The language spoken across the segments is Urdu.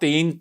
3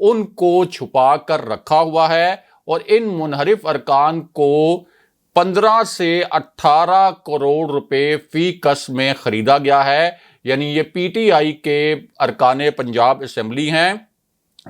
ان کو چھپا کر رکھا ہوا ہے اور ان منحرف ارکان کو 15 سے 18 کروڑ روپے فی کس میں خریدا گیا ہے. یعنی یہ پی ٹی آئی کے ارکان پنجاب اسمبلی ہیں،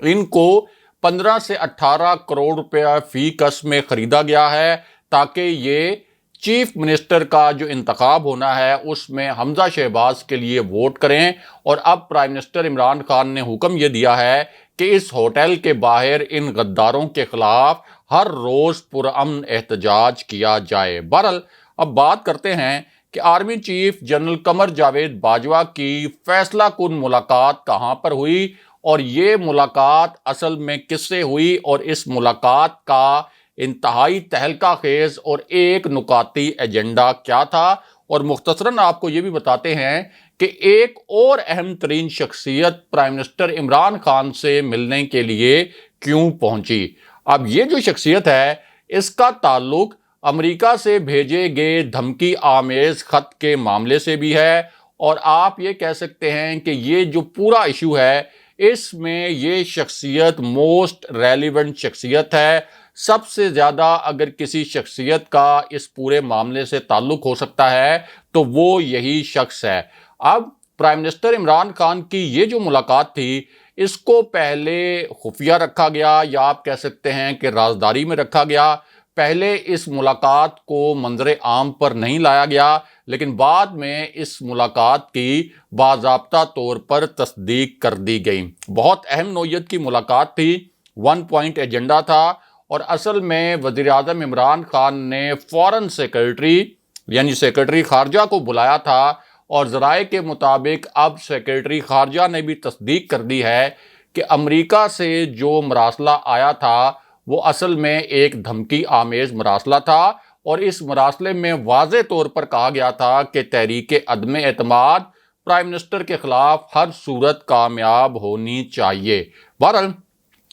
ان کو 15 سے 18 کروڑ روپے فی کس میں خریدا گیا ہے تاکہ یہ چیف منسٹر کا جو انتخاب ہونا ہے اس میں حمزہ شہباز کے لیے ووٹ کریں. اور اب پرائم منسٹر عمران خان نے حکم یہ دیا ہے کہ اس ہوٹل کے باہر ان غداروں کے خلاف ہر روز پرامن احتجاج کیا جائے. بہرحال اب بات کرتے ہیں کہ army chief general Qamar Javed Bajwa کی فیصلہ کن ملاقات کہاں پر ہوئی اور یہ ملاقات اصل میں کس سے ہوئی اور اس ملاقات کا انتہائی تہلکہ خیز اور ایک نکاتی ایجنڈا کیا تھا. اور مختصراً آپ کو یہ بھی بتاتے ہیں کہ ایک اور اہم ترین شخصیت پرائم منسٹر عمران خان سے ملنے کے لیے کیوں پہنچی. اب یہ جو شخصیت ہے اس کا تعلق امریکہ سے بھیجے گئے دھمکی آمیز خط کے معاملے سے بھی ہے، اور آپ یہ کہہ سکتے ہیں کہ یہ جو پورا ایشو ہے اس میں یہ شخصیت موسٹ ریلیونٹ شخصیت ہے. سب سے زیادہ اگر کسی شخصیت کا اس پورے معاملے سے تعلق ہو سکتا ہے تو وہ یہی شخص ہے. اب پرائم منسٹر عمران خان کی یہ جو ملاقات تھی اس کو پہلے خفیہ رکھا گیا یا آپ کہہ سکتے ہیں کہ رازداری میں رکھا گیا. پہلے اس ملاقات کو منظر عام پر نہیں لایا گیا، لیکن بعد میں اس ملاقات کی باضابطہ طور پر تصدیق کر دی گئی. بہت اہم نوعیت کی ملاقات تھی، 1 پوائنٹ ایجنڈا تھا، اور اصل میں وزیر اعظم عمران خان نے فوراً سیکرٹری خارجہ کو بلایا تھا، اور ذرائع کے مطابق اب سیکرٹری خارجہ نے بھی تصدیق کر دی ہے کہ امریکہ سے جو مراسلہ آیا تھا وہ اصل میں ایک دھمکی آمیز مراسلہ تھا، اور اس مراسلے میں واضح طور پر کہا گیا تھا کہ تحریک عدم اعتماد پرائم منسٹر کے خلاف ہر صورت کامیاب ہونی چاہیے. بہرحال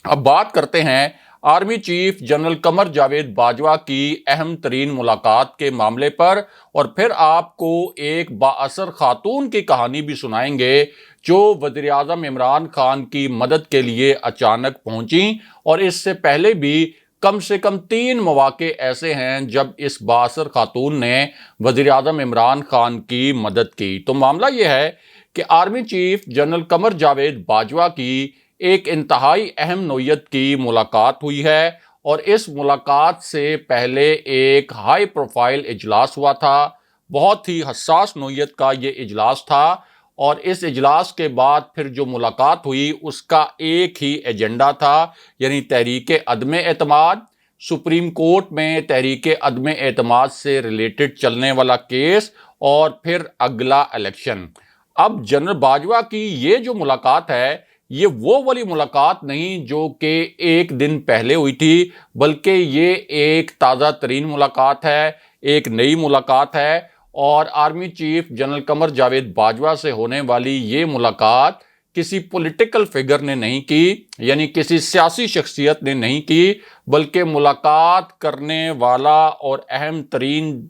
اب بات کرتے ہیں army chief general Qamar Javed Bajwa کی اہم ترین ملاقات کے معاملے پر، اور پھر آپ کو ایک بااثر خاتون کی کہانی بھی سنائیں گے جو وزیر اعظم عمران خان کی مدد کے لیے اچانک پہنچیں، اور اس سے پہلے بھی کم سے کم 3 مواقع ایسے ہیں جب اس بااثر خاتون نے وزیر اعظم عمران خان کی مدد کی. تو معاملہ یہ ہے کہ army chief general Qamar Javed Bajwa کی ایک انتہائی اہم نوعیت کی ملاقات ہوئی ہے، اور اس ملاقات سے پہلے ایک ہائی پروفائل اجلاس ہوا تھا. بہت ہی حساس نوعیت کا یہ اجلاس تھا، اور اس اجلاس کے بعد پھر جو ملاقات ہوئی اس کا ایک ہی ایجنڈا تھا، یعنی تحریک عدم اعتماد، سپریم کورٹ میں تحریک عدم اعتماد سے ریلیٹڈ چلنے والا کیس، اور پھر اگلا الیکشن. اب جنرل باجوہ کی یہ جو ملاقات ہے یہ وہ والی ملاقات نہیں جو کہ ایک دن پہلے ہوئی تھی، بلکہ یہ ایک تازہ ترین ملاقات ہے، ایک نئی ملاقات ہے. اور army chief general Qamar Javed Bajwa سے ہونے والی یہ ملاقات کسی پولیٹیکل فگر نے نہیں کی، یعنی کسی سیاسی شخصیت نے نہیں کی، بلکہ ملاقات کرنے والا اور اہم ترین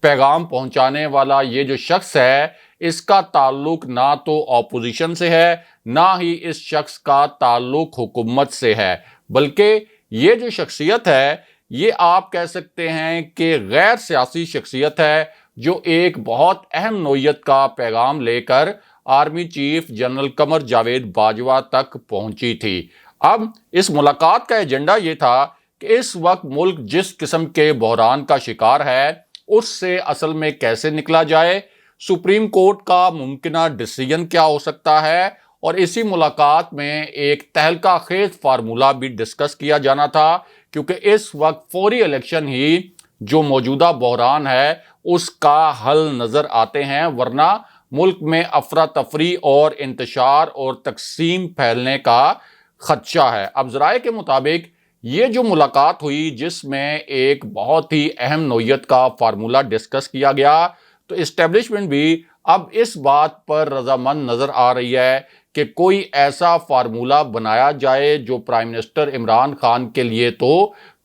پیغام پہنچانے والا یہ جو شخص ہے اس کا تعلق نہ تو اپوزیشن سے ہے، نہ ہی اس شخص کا تعلق حکومت سے ہے، بلکہ یہ جو شخصیت ہے یہ آپ کہہ سکتے ہیں کہ غیر سیاسی شخصیت ہے جو ایک بہت اہم نوعیت کا پیغام لے کر army chief general Qamar Javed Bajwa تک پہنچی تھی. اب اس ملاقات کا ایجنڈا یہ تھا کہ اس وقت ملک جس قسم کے بحران کا شکار ہے اس سے اصل میں کیسے نکلا جائے، سپریم کورٹ کا ممکنہ ڈیسیژن کیا ہو سکتا ہے، اور اسی ملاقات میں ایک تہلکہ خیز فارمولہ بھی ڈسکس کیا جانا تھا، کیونکہ اس وقت فوری الیکشن ہی جو موجودہ بحران ہے اس کا حل نظر آتے ہیں، ورنہ ملک میں افراتفری اور انتشار اور تقسیم پھیلنے کا خدشہ ہے. اب ذرائع کے مطابق یہ جو ملاقات ہوئی جس میں ایک بہت ہی اہم نوعیت کا فارمولہ ڈسکس کیا گیا، تو اسٹیبلشمنٹ بھی اب اس بات پر رضامند نظر آ رہی ہے کہ کوئی ایسا فارمولہ بنایا جائے جو پرائم منسٹر عمران خان کے لیے تو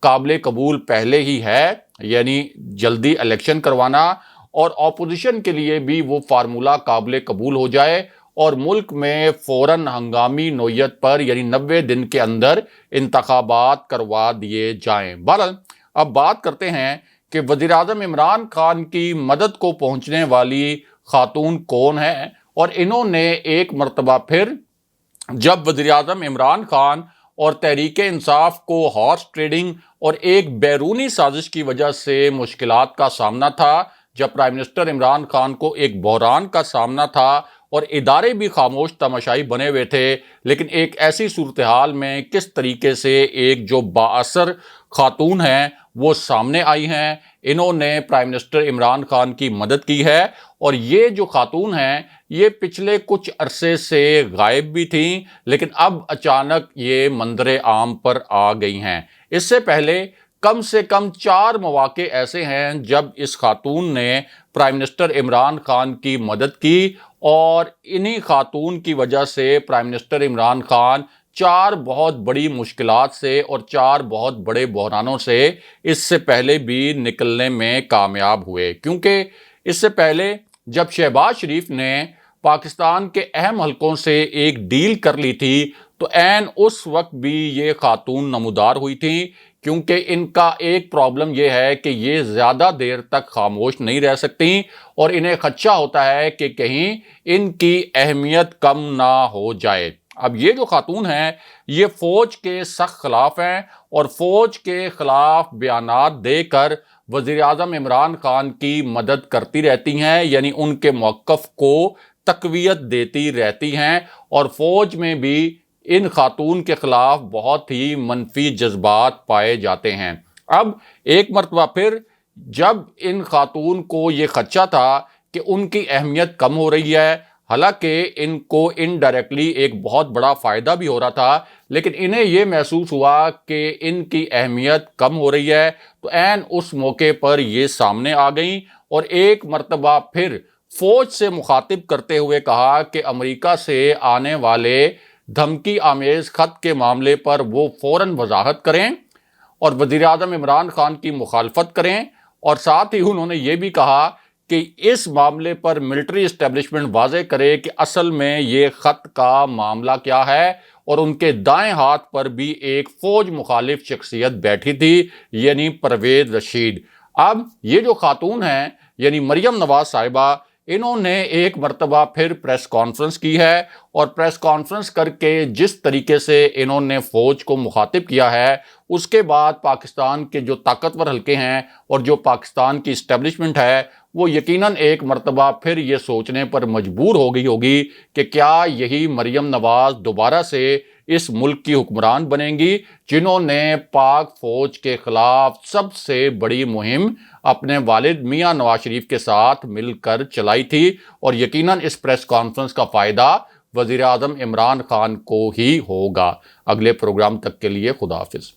قابل قبول پہلے ہی ہے، یعنی جلدی الیکشن کروانا، اور اپوزیشن کے لیے بھی وہ فارمولہ قابل قبول ہو جائے، اور ملک میں فوراً ہنگامی نوعیت پر یعنی 90 دن کے اندر انتخابات کروا دیے جائیں۔ بہرحال اب بات کرتے ہیں کہ وزیراعظم عمران خان کی مدد کو پہنچنے والی خاتون کون ہے، اور انہوں نے ایک مرتبہ پھر جب وزیراعظم عمران خان اور تحریک انصاف کو ہارس ٹریڈنگ اور ایک بیرونی سازش کی وجہ سے مشکلات کا سامنا تھا، جب پرائم منسٹر عمران خان کو ایک بحران کا سامنا تھا اور ادارے بھی خاموش تماشائی بنے ہوئے تھے، لیکن ایک ایسی صورتحال میں کس طریقے سے ایک جو بااثر خاتون ہیں وہ سامنے آئی ہیں، انہوں نے پرائم منسٹر عمران خان کی مدد کی ہے، اور یہ جو خاتون ہیں یہ پچھلے کچھ عرصے سے غائب بھی تھیں، لیکن اب اچانک یہ منظر عام پر آ گئی ہیں۔ اس سے کم 4 مواقع ایسے ہیں جب اس خاتون نے پرائم منسٹر عمران خان کی مدد کی، اور انہی خاتون کی وجہ سے پرائم منسٹر عمران خان 4 بہت بڑی مشکلات سے اور 4 بہت بڑے بحرانوں سے اس سے پہلے بھی نکلنے میں کامیاب ہوئے، کیونکہ اس سے پہلے جب شہباز شریف نے پاکستان کے اہم حلقوں سے ایک ڈیل کر لی تھی تو عین اس وقت بھی یہ خاتون نمودار ہوئی تھی، کیونکہ ان کا ایک پرابلم یہ ہے کہ یہ زیادہ دیر تک خاموش نہیں رہ سکتی، اور انہیں خدشہ ہوتا ہے کہ کہیں ان کی اہمیت کم نہ ہو جائے۔ اب یہ جو خاتون ہیں یہ فوج کے سخت خلاف ہیں، اور فوج کے خلاف بیانات دے کر وزیر اعظم عمران خان کی مدد کرتی رہتی ہیں، یعنی ان کے موقف کو تقویت دیتی رہتی ہیں، اور فوج میں بھی ان خاتون کے خلاف بہت ہی منفی جذبات پائے جاتے ہیں۔ اب ایک مرتبہ پھر جب ان خاتون کو یہ خدشہ تھا کہ ان کی اہمیت کم ہو رہی ہے، حالانکہ ان کو انڈائریکٹلی ایک بہت بڑا فائدہ بھی ہو رہا تھا، لیکن انہیں یہ محسوس ہوا کہ ان کی اہمیت کم ہو رہی ہے، تو عین اس موقع پر یہ سامنے آ گئیں، اور ایک مرتبہ پھر فوج سے مخاطب کرتے ہوئے کہا کہ امریکہ سے آنے والے دھمکی آمیز خط کے معاملے پر وہ فوراً وضاحت کریں اور وزیر اعظم عمران خان کی مخالفت کریں، اور ساتھ ہی انہوں نے یہ بھی کہا کہ اس معاملے پر ملٹری اسٹیبلشمنٹ واضح کرے کہ اصل میں یہ خط کا معاملہ کیا ہے، اور ان کے دائیں ہاتھ پر بھی ایک فوج مخالف شخصیت بیٹھی تھی، یعنی پرویز رشید۔ اب یہ جو خاتون ہیں یعنی مریم نواز صاحبہ، انہوں نے ایک مرتبہ پھر پریس کانفرنس کی ہے، اور پریس کانفرنس کر کے جس طریقے سے انہوں نے فوج کو مخاطب کیا ہے، اس کے بعد پاکستان کے جو طاقتور حلقے ہیں اور جو پاکستان کی اسٹیبلشمنٹ ہے وہ یقیناً ایک مرتبہ پھر یہ سوچنے پر مجبور ہو گئی ہوگی کہ کیا یہی مریم نواز دوبارہ سے اس ملک کی حکمران بنیں گی، جنہوں نے پاک فوج کے خلاف سب سے بڑی مہم اپنے والد میاں نواز شریف کے ساتھ مل کر چلائی تھی، اور یقیناً اس پریس کانفرنس کا فائدہ وزیر اعظم عمران خان کو ہی ہوگا۔ اگلے پروگرام تک کے لیے خدا حافظ۔